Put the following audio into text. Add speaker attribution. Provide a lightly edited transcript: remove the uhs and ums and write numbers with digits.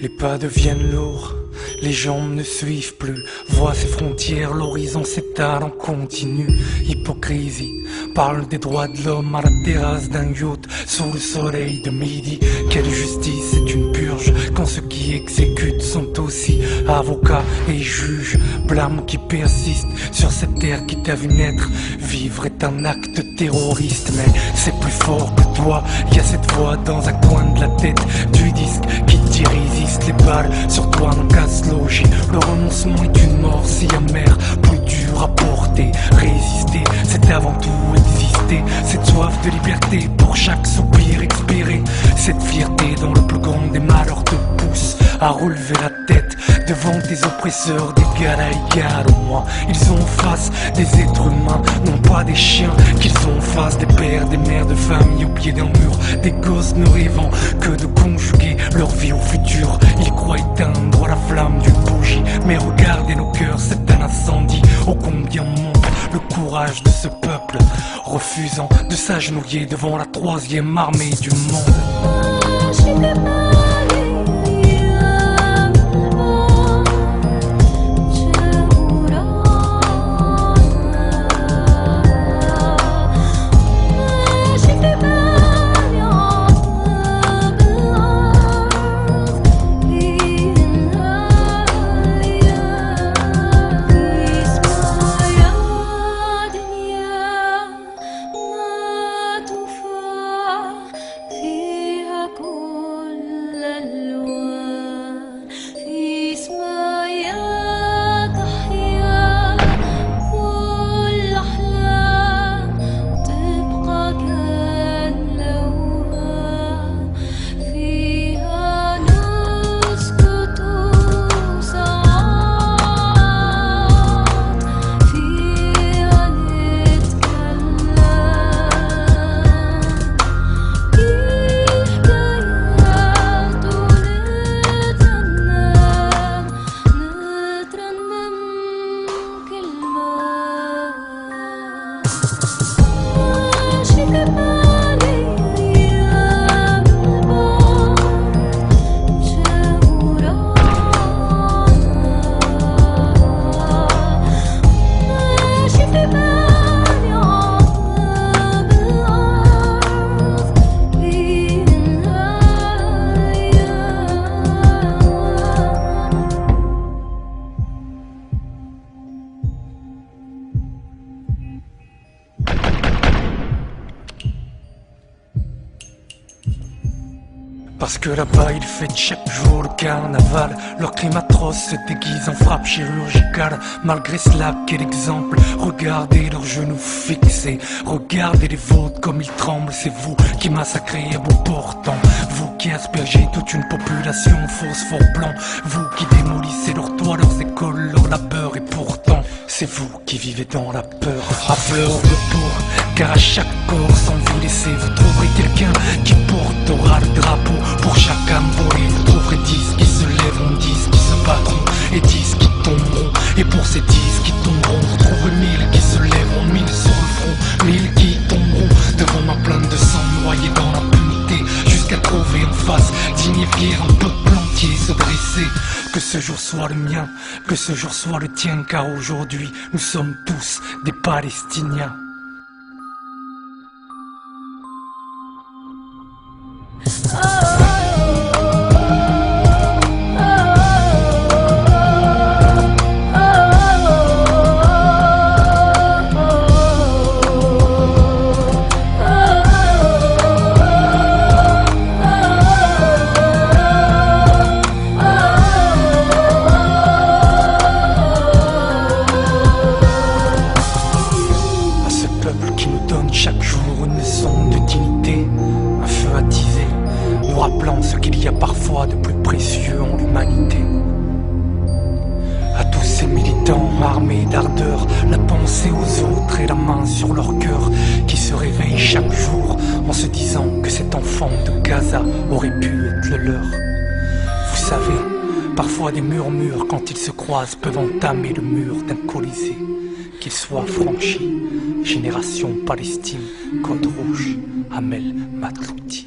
Speaker 1: Les pas deviennent lourds, les jambes ne suivent plus. Vois ces frontières, l'horizon s'étale en continu. Hypocrisie, parle des droits de l'homme à la terrasse d'un yacht sous le soleil de midi. Quelle justice, c'est une purge quand ceux qui exécutent sont aussi avocats et juges. Blâme qui persiste sur cette terre qui t'a vu naître. Vivre est un acte terroriste, mais c'est plus fort que toi. Y a cette voix dans un coin de la tête du disque qui t'y résiste. Les balles sur toi n'ont qu'à se loger. Le renoncement est une mort si amère, plus dure à porter. Résister, c'est avant tout exister. Cette soif de liberté pour chaque soupir expiré. Cette fierté dans le plus grand des malheurs te pousse à relever la tête devant tes oppresseurs d'égal à égal. Au moins ils ont en face des êtres humains, non pas des chiens. Qu'ils ont en face des pères, des mères de famille au pied d'un mur. Des gosses ne rêvant que de conjuguer leur vie au futur. Ils croient éteindre la flamme d'une bougie, mais regardez nos cœurs, c'est un incendie. Ô combien monte le courage de ce peuple, refusant de s'agenouiller devant la troisième armée du monde. Parce que là-bas ils fêtent chaque jour le carnaval. Leur crime atroce se déguise en frappe chirurgicale. Malgré cela, quel exemple. Regardez leurs genoux fixés, regardez les vôtres comme ils tremblent. C'est vous qui massacrez à bout portant, vous qui aspergez toute une population phosphore blanc, vous qui démolissez leurs toits, leurs écoles, leur labeur. Et pourtant c'est vous qui vivez dans la peur, à fleur de peau. Car à chaque corps sans vous laisser, vous trouverez quelqu'un qui portera le drapeau. Pour chaque âme volée, vous trouverez 10 qui se lèveront, 10 qui se battront et 10 qui tomberont. Et pour ces 10 qui tomberont, vous trouverez 1000 qui se lèveront, 1000 sur le front, 1000 qui tomberont devant ma plainte de sang, noyés dans l'impunité, jusqu'à trouver en face, dignifier un peuple entier, se dresser. Que ce jour soit le mien, que ce jour soit le tien, car aujourd'hui nous sommes tous des Palestiniens. croit de plus précieux en l'humanité. À tous ces militants armés d'ardeur, la pensée aux autres et la main sur leur cœur, qui se réveillent chaque jour en se disant que cet enfant de Gaza aurait pu être le leur. Vous savez, parfois des murmures quand ils se croisent peuvent entamer le mur d'un colisée, qu'il soit franchi. Génération Palestine, Code Rouge, Amel Matlouti.